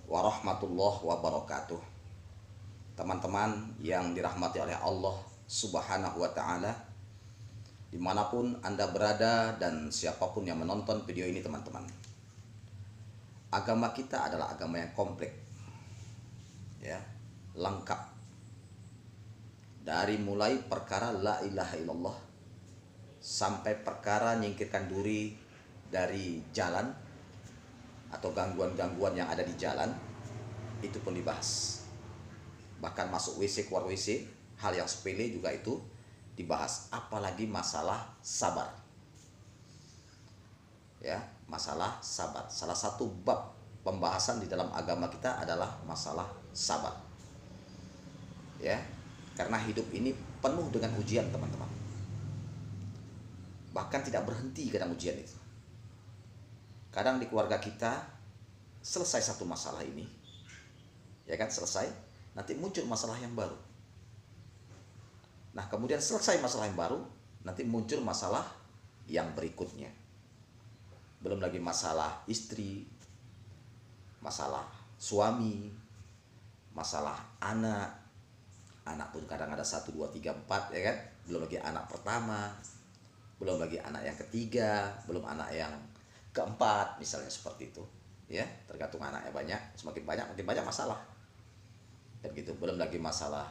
warahmatullahi wabarakatuh. Teman-teman yang dirahmati oleh Allah Subhanahu wa Ta'ala, dimanapun Anda berada dan siapapun yang menonton video ini, teman-teman, agama kita adalah agama yang komplek, ya, lengkap. Dari mulai perkara la ilaha illallah sampai perkara nyingkirkan diri dari jalan atau gangguan-gangguan yang ada di jalan, itu pun dibahas. Bahkan masuk WC, keluar WC, hal yang sepele juga itu dibahas. Apalagi masalah sabar, ya, masalah sabar. Salah satu bab pembahasan di dalam agama kita adalah masalah sabar, ya, karena hidup ini penuh dengan ujian, teman-teman. Bahkan tidak berhenti kadang ujian itu. Kadang di keluarga kita selesai satu masalah ini, ya kan, selesai, nanti muncul masalah yang baru. Nah, kemudian selesai masalah yang baru, nanti muncul masalah yang berikutnya. Belum lagi masalah istri, masalah suami, masalah anak. Anak pun kadang ada 1, 2, 3, 4, ya kan. Belum lagi anak pertama, belum lagi anak yang ketiga, belum anak yang keempat, misalnya seperti itu, ya. Tergantung anaknya banyak, semakin banyak makin banyak masalah, dan gitu. Belum lagi masalah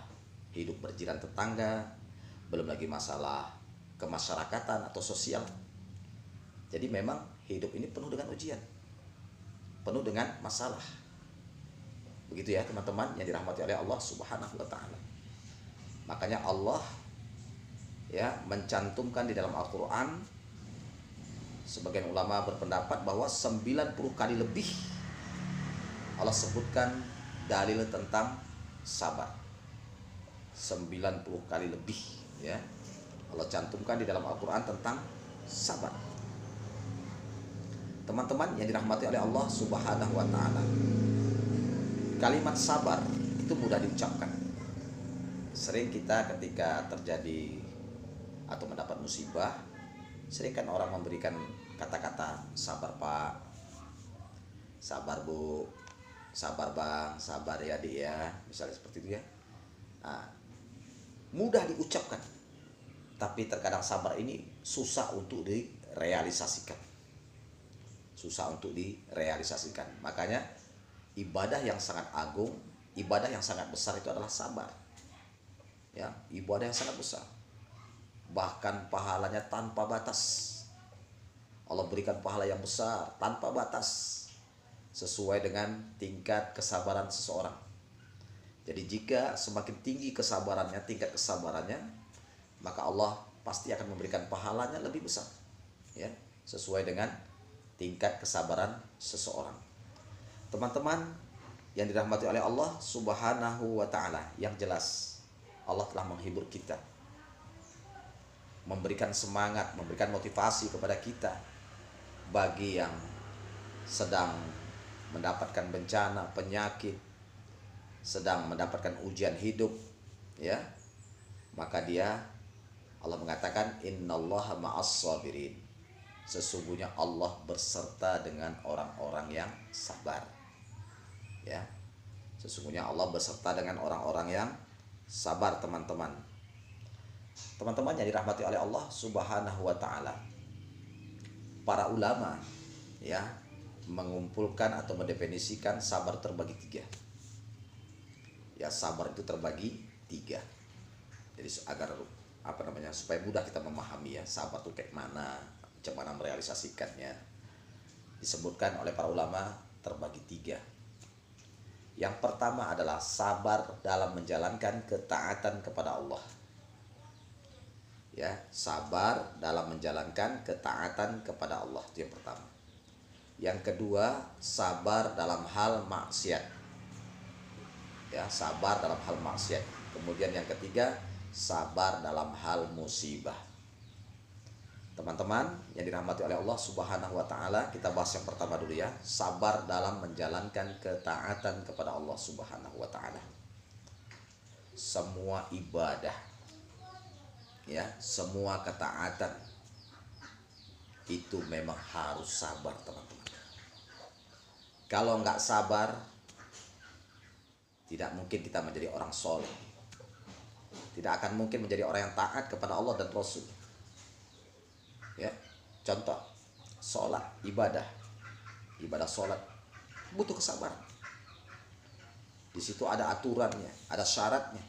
hidup berjiran tetangga, belum lagi masalah kemasyarakatan atau sosial. Jadi memang hidup ini penuh dengan ujian, penuh dengan masalah. Begitu ya, teman-teman yang dirahmati oleh Allah Subhanahu wa Ta'ala. Makanya Allah, ya, mencantumkan di dalam Al-Quran, sebagian ulama berpendapat bahwa 90 kali lebih Allah sebutkan dalil tentang sabar. 90 kali lebih, ya, Allah cantumkan di dalam Al-Quran tentang sabar. Teman-teman yang dirahmati oleh Allah Subhanahu wa Ta'ala, kalimat sabar itu mudah diucapkan. Sering kita ketika terjadi atau mendapat musibah, sering kan orang memberikan kata-kata, sabar Pak, sabar Bu, sabar Bang, sabar ya dia, misalnya seperti itu, ya. Nah, mudah diucapkan, tapi terkadang sabar ini susah untuk direalisasikan. Susah untuk direalisasikan. Makanya ibadah yang sangat agung, ibadah yang sangat besar itu adalah sabar. Ya, ibadah yang sangat besar. Bahkan pahalanya tanpa batas. Allah berikan pahala yang besar tanpa batas, sesuai dengan tingkat kesabaran seseorang. Jadi jika semakin tinggi kesabarannya, tingkat kesabarannya, maka Allah pasti akan memberikan pahalanya lebih besar, ya, sesuai dengan tingkat kesabaran seseorang. Teman-teman yang dirahmati oleh Allah Subhanahu wa Ta'ala, yang jelas Allah telah menghibur kita, memberikan semangat, memberikan motivasi kepada kita bagi yang sedang mendapatkan bencana, penyakit, sedang mendapatkan ujian hidup, ya. Maka Allah mengatakan innallaha ma'as sabirin. Sesungguhnya Allah berserta dengan orang-orang yang sabar, ya. Sesungguhnya Allah berserta dengan orang-orang yang sabar, teman-teman. Teman-teman yang dirahmati oleh Allah Subhanahu wa Ta'ala, para ulama, ya, mengumpulkan atau mendefinisikan sabar terbagi 3. Ya, sabar itu terbagi 3. Jadi agar supaya mudah kita memahami, ya, sabar itu kayak mana, macam mana merealisasikannya. Disebutkan oleh para ulama terbagi 3. Yang pertama adalah sabar dalam menjalankan ketaatan kepada Allah. Ya, sabar dalam menjalankan ketaatan kepada Allah, itu yang pertama. Yang kedua, sabar dalam hal maksiat. Ya, sabar dalam hal maksiat. Kemudian yang ketiga, sabar dalam hal musibah. Teman-teman yang dirahmati oleh Allah Subhanahu wa Ta'ala, kita bahas yang pertama dulu, ya, sabar dalam menjalankan ketaatan kepada Allah Subhanahu wa Ta'ala. Semua ibadah, ya, semua ketaatan itu memang harus sabar, teman-teman. Kalau nggak sabar, Tidak mungkin kita menjadi orang soleh. Tidak akan mungkin menjadi orang yang taat kepada Allah dan Rasul. Ya, contoh sholat, ibadah sholat butuh kesabaran. Di situ ada aturannya, ada syaratnya,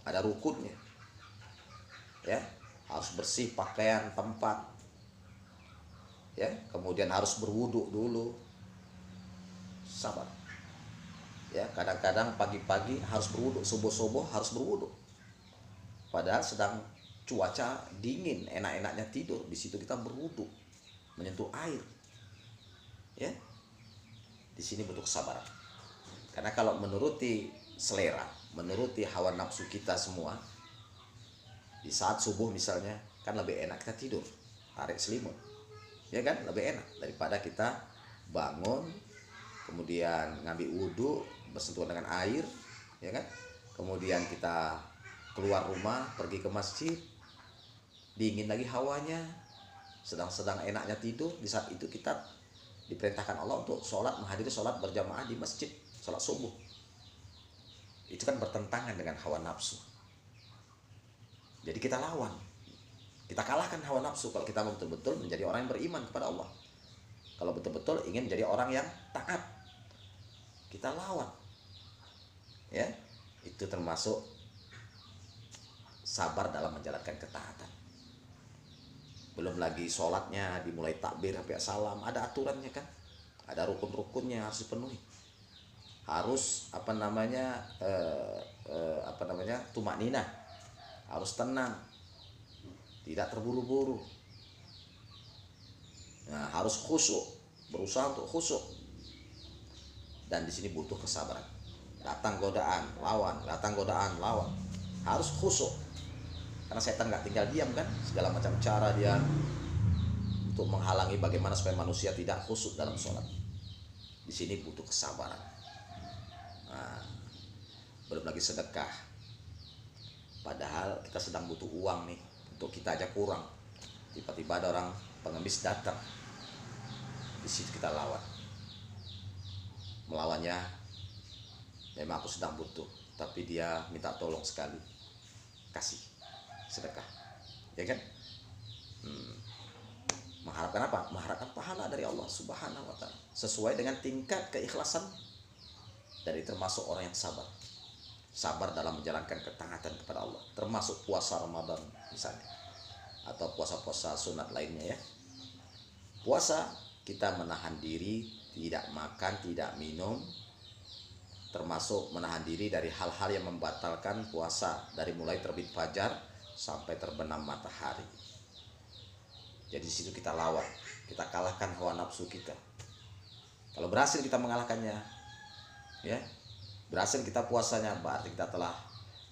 ada rukunnya. Ya, harus bersih pakaian tempat. Ya, kemudian harus berwudu dulu. Sabar. Ya, kadang-kadang pagi-pagi harus berwudu, subuh-subuh harus berwudu. Padahal sedang cuaca dingin, enak-enaknya tidur, di situ kita berwudu, menyentuh air. Ya. Di sini butuh kesabaran. Karena kalau menuruti selera, menuruti hawa nafsu kita semua, di saat subuh misalnya, kan lebih enak kita tidur, tarik selimut. Ya kan, lebih enak daripada kita bangun, kemudian ngambil wudhu, bersentuhan dengan air, ya kan? Kemudian kita keluar rumah, pergi ke masjid, dingin lagi hawanya, sedang-sedang enaknya tidur. Di saat itu kita diperintahkan Allah untuk sholat, menghadiri sholat berjamaah di masjid, sholat subuh. Itu kan bertentangan dengan hawa nafsu. Jadi kita lawan, kita kalahkan hawa nafsu kalau kita betul-betul menjadi orang yang beriman kepada Allah. Kalau betul-betul ingin menjadi orang yang taat, kita lawan. Ya, itu termasuk sabar dalam menjalankan ketaatan. Belum lagi sholatnya dimulai takbir sampai salam, ada aturannya kan, ada rukun-rukunnya harus dipenuhi. Harus tumakninah, harus tenang, tidak terburu-buru. Nah, harus khusyuk, berusaha untuk khusyuk. Dan di sini butuh kesabaran. Datang godaan, lawan, datang godaan, lawan. Harus khusyuk. Karena setan nggak tinggal diam kan, segala macam cara dia untuk menghalangi bagaimana supaya manusia tidak khusyuk dalam sholat. Di sini butuh kesabaran. Nah, belum lagi sedekah. Padahal kita sedang butuh uang nih, untuk kita aja kurang. Tiba-tiba ada orang pengemis datang. Di situ kita lawan. Melawannya, memang aku sedang butuh, tapi dia minta tolong sekali, kasih sedekah, ya kan? Mengharapkan apa? Mengharapkan pahala dari Allah Subhanahu wa Ta'ala, sesuai dengan tingkat keikhlasan. Dari termasuk orang yang sabar dalam menjalankan ketaatan kepada Allah, termasuk puasa Ramadan misalnya, atau puasa-puasa sunat lainnya ya. Puasa kita menahan diri, tidak makan, tidak minum, termasuk menahan diri dari hal-hal yang membatalkan puasa, dari mulai terbit fajar sampai terbenam matahari. Jadi di situ kita lawan, kita kalahkan hawa nafsu kita. Kalau berhasil kita mengalahkannya, ya, berhasil kita puasanya, berarti kita telah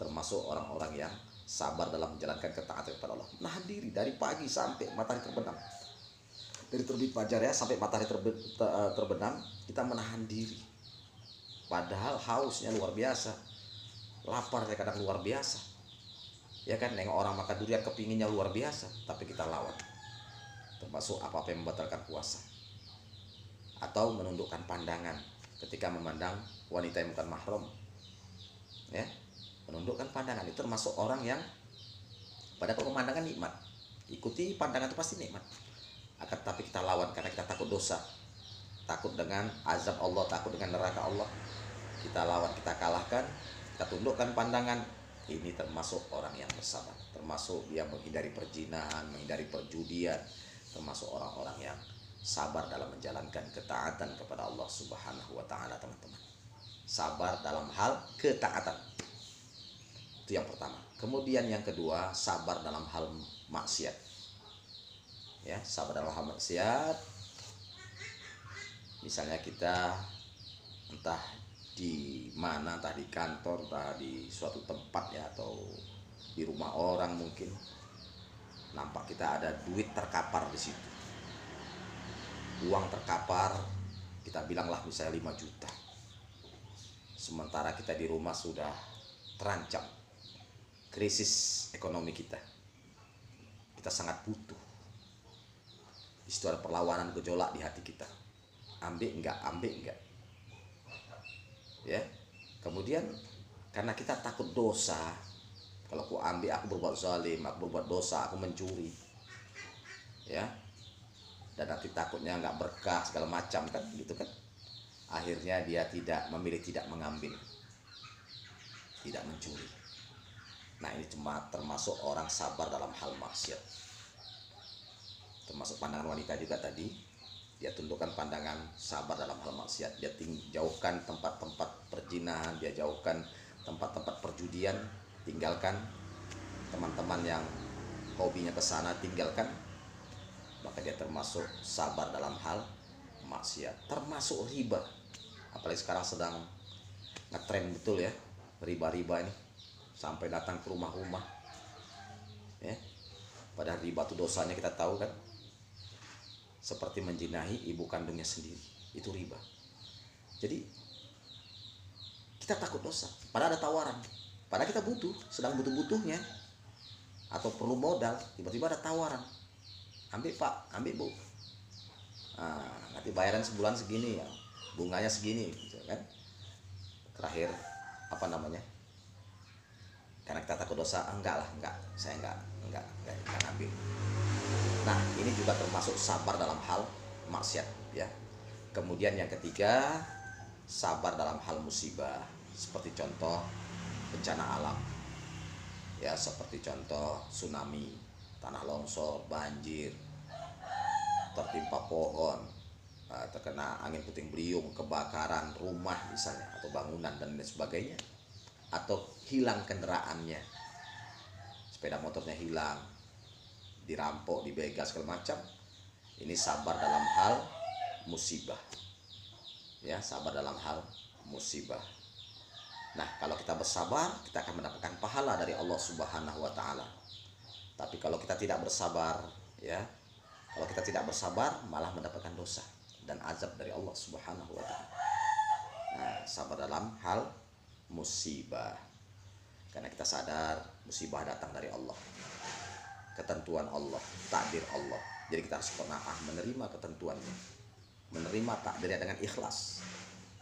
termasuk orang-orang yang sabar dalam menjalankan ketaatan kepada Allah. Menahan diri dari pagi sampai matahari terbenam, dari terbit fajar ya sampai matahari terbenam, kita menahan diri. Padahal hausnya luar biasa, laparnya kadang luar biasa, ya kan? Nengok orang makan durian kepinginnya luar biasa, tapi kita lawan. Termasuk apa-apa yang membatalkan puasa, atau menundukkan pandangan ketika memandang wanita yang bukan mahram, ya, menundukkan pandangan. Itu termasuk orang yang pada pemandangan nikmat, ikuti pandangan itu pasti nikmat. Akan tapi kita lawan karena kita takut dosa, takut dengan azab Allah, takut dengan neraka Allah. Kita lawan, kita kalahkan, kita tundukkan pandangan. Ini termasuk orang yang bersabar, termasuk dia menghindari perzinahan, menghindari perjudian, termasuk orang-orang yang sabar dalam menjalankan ketaatan kepada Allah Subhanahu wa Ta'ala, teman-teman. Sabar dalam hal ketaatan, itu yang pertama. Kemudian yang kedua, sabar dalam hal maksiat. Ya, sabar dalam hal maksiat. Misalnya kita entah di mana, entah di kantor, entah di suatu tempat ya, atau di rumah orang mungkin, nampak kita ada duit terkapar di situ, uang terkapar, kita bilanglah misalnya 5 juta. Sementara kita di rumah sudah terancam krisis ekonomi kita sangat butuh. Di situ ada perlawanan, gejolak di hati kita. Ambil enggak, ya. Kemudian karena kita takut dosa, kalau aku ambil, aku berbuat zalim, aku berbuat dosa, aku mencuri, ya, dan nanti takutnya nggak berkah segala macam kan, gitu kan. Akhirnya dia memilih tidak mengambil, tidak mencuri. Nah, ini cuma termasuk orang sabar dalam hal maksiat. Termasuk pandangan wanita juga tadi, dia tundukkan pandangan sabar dalam hal maksiat. Dia jauhkan tempat-tempat perzinahan, dia jauhkan tempat-tempat perjudian, tinggalkan teman-teman yang hobinya ke sana, tinggalkan. Maka dia termasuk sabar dalam hal maksiat. Termasuk riba, apalagi sekarang sedang ngetren betul ya, riba-riba ini sampai datang ke rumah-rumah, ya. Padahal riba itu dosanya kita tahu kan, seperti menjinahi ibu kandungnya sendiri, itu riba. Jadi kita takut dosa, padahal ada tawaran, padahal kita butuh, sedang butuh-butuhnya, atau perlu modal, tiba-tiba ada tawaran, ambil pak, ambil bu, nah, nanti bayaran sebulan segini ya, bunganya segini, gitu kan. Terakhir apa namanya, karena kita takut dosa, enggak, saya enggak ambil. Nah, ini juga termasuk sabar dalam hal maksiat, ya. Kemudian yang ketiga, sabar dalam hal musibah, seperti contoh bencana alam, ya, seperti contoh tsunami, tanah longsor, banjir, tertimpa pohon, terkena angin puting beliung, kebakaran rumah misalnya, atau bangunan dan lain sebagainya, atau hilang kendaraannya, sepeda motornya hilang, dirampok, dibegal segala macam. Ini sabar dalam hal musibah, ya, sabar dalam hal musibah. Nah, kalau kita bersabar, kita akan mendapatkan pahala dari Allah Subhanahu wa taala. Tapi kalau kita tidak bersabar, ya, kalau kita tidak bersabar, malah mendapatkan dosa dan azab dari Allah Subhanahu wa taala. Nah, sabar dalam hal musibah, karena kita sadar musibah datang dari Allah, ketentuan Allah, takdir Allah. Jadi kita harus qanaah menerima ketentuannya, menerima takdirnya dengan ikhlas.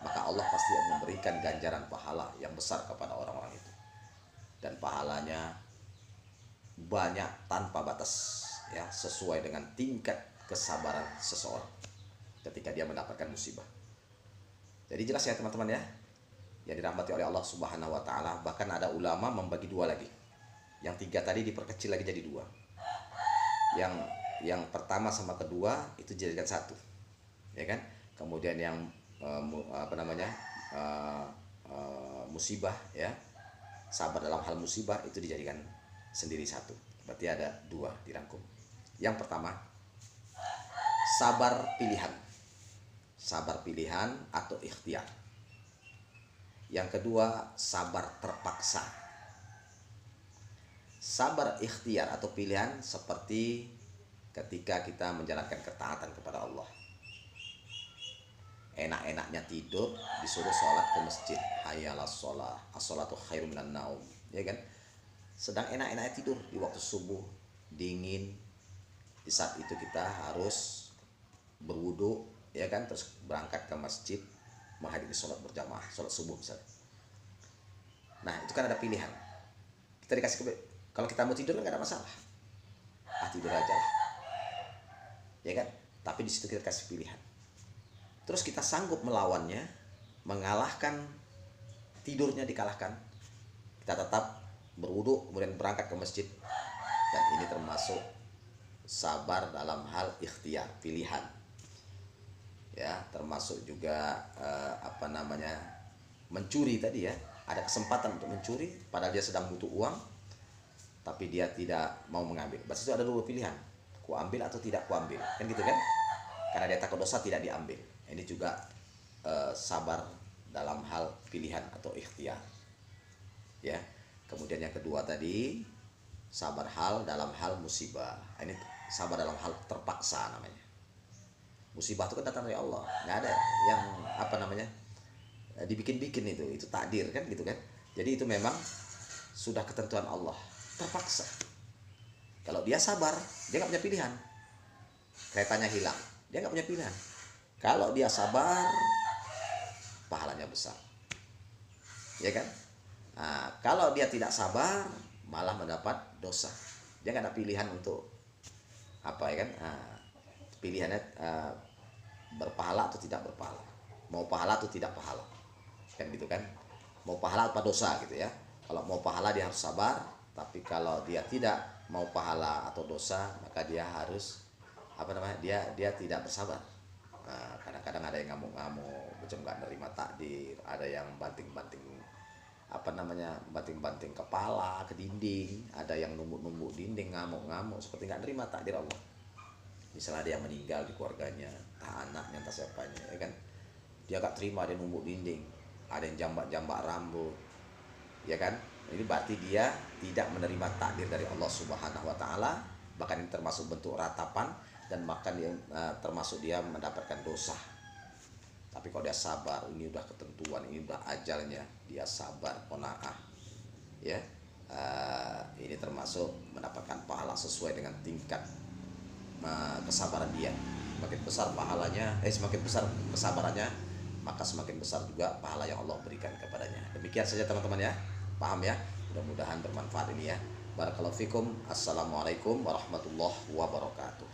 Maka Allah pasti akan memberikan ganjaran pahala yang besar kepada orang-orang itu, dan pahalanya banyak tanpa batas, ya, sesuai dengan tingkat kesabaran seseorang ketika dia mendapatkan musibah. Jadi jelas ya teman-teman, ya, yang dirahmati oleh Allah Subhanahu wa taala. Bahkan ada ulama membagi dua lagi, yang tiga tadi diperkecil lagi jadi dua. Yang pertama sama kedua itu dijadikan satu, ya kan. Kemudian yang musibah, ya, sabar dalam hal musibah itu dijadikan sendiri satu. Berarti ada dua dirangkum. Yang pertama, sabar pilihan atau ikhtiar. Yang kedua, sabar terpaksa. Sabar ikhtiar atau pilihan seperti ketika kita menjalankan ketaatan kepada Allah. Enak-enaknya tidur, disuruh sholat ke masjid, hayalas sholat, as-sholatu khairum minan naum, ya kan. Sedang enak-enaknya tidur di waktu subuh, dingin. Di saat itu kita harus berwudu, ya kan, terus berangkat ke masjid menghadiri sholat berjamaah, sholat subuh misalnya. Nah, itu kan ada pilihan. Kita dikasih kalau kita mau tidur kan nggak ada masalah, tidur aja lah, ya kan. Tapi di situ kita kasih pilihan. Terus kita sanggup melawannya, mengalahkan tidurnya, dikalahkan. Kita tetap berwudu, kemudian berangkat ke masjid. Dan ini termasuk sabar dalam hal ikhtiar, pilihan. Ya, termasuk juga mencuri tadi, ya. Ada kesempatan untuk mencuri, padahal dia sedang butuh uang, tapi dia tidak mau mengambil. Berarti itu ada dua pilihan, ku ambil atau tidak ku ambil, kan gitu kan. Karena dia takut dosa, tidak diambil. Ini juga sabar dalam hal pilihan atau ikhtiar, ya. Kemudian yang kedua tadi, sabar dalam hal musibah. Ini sabar dalam hal terpaksa namanya. Musibah itu kan datang dari Allah, nggak ada yang dibikin-bikin, itu takdir kan, gitu kan. Jadi itu memang sudah ketentuan Allah, terpaksa. Kalau dia sabar, dia nggak punya pilihan. Keretanya hilang, dia nggak punya pilihan. Kalau dia sabar, pahalanya besar. ya kan? Nah, kalau dia tidak sabar malah mendapat dosa. Dia nggak ada pilihan untuk apa ya kan? Nah, pilihannya berpahala atau tidak berpahala, mau pahala atau tidak pahala, kan gitu kan? Mau pahala apa dosa gitu ya. Kalau mau pahala dia harus sabar, tapi kalau dia tidak mau pahala atau dosa maka dia harus apa namanya, dia tidak bersabar. Nah, kadang-kadang ada yang ngamuk-ngamuk macam nggak nerima takdir, ada yang banting-banting apa namanya, banting-banting kepala ke dinding, ada yang numbuk-numbuk dinding ngamuk-ngamuk seperti nggak nerima takdir Allah. Misalnya ada yang meninggal di keluarganya, entah anaknya entah siapanya, ya kan, dia gak terima, dia numbuk dinding, ada yang jambak-jambak rambut, ya kan, ini berarti dia tidak menerima takdir dari Allah Subhanahu wa taala, bahkan ini termasuk bentuk ratapan, dan bahkan dia termasuk dia mendapatkan dosa. Tapi kalau dia sabar, ini udah ketentuan, ini udah ajalnya, dia sabar qanaah, ya, ini termasuk mendapatkan pahala sesuai dengan tingkat kesabaran dia. Semakin besar pahalanya, semakin besar kesabarannya, maka semakin besar juga pahala yang Allah berikan kepadanya. Demikian saja teman-teman ya, paham ya? Mudah-mudahan bermanfaat ini ya. Barakallahu fikum. Assalamualaikum warahmatullahi wabarakatuh.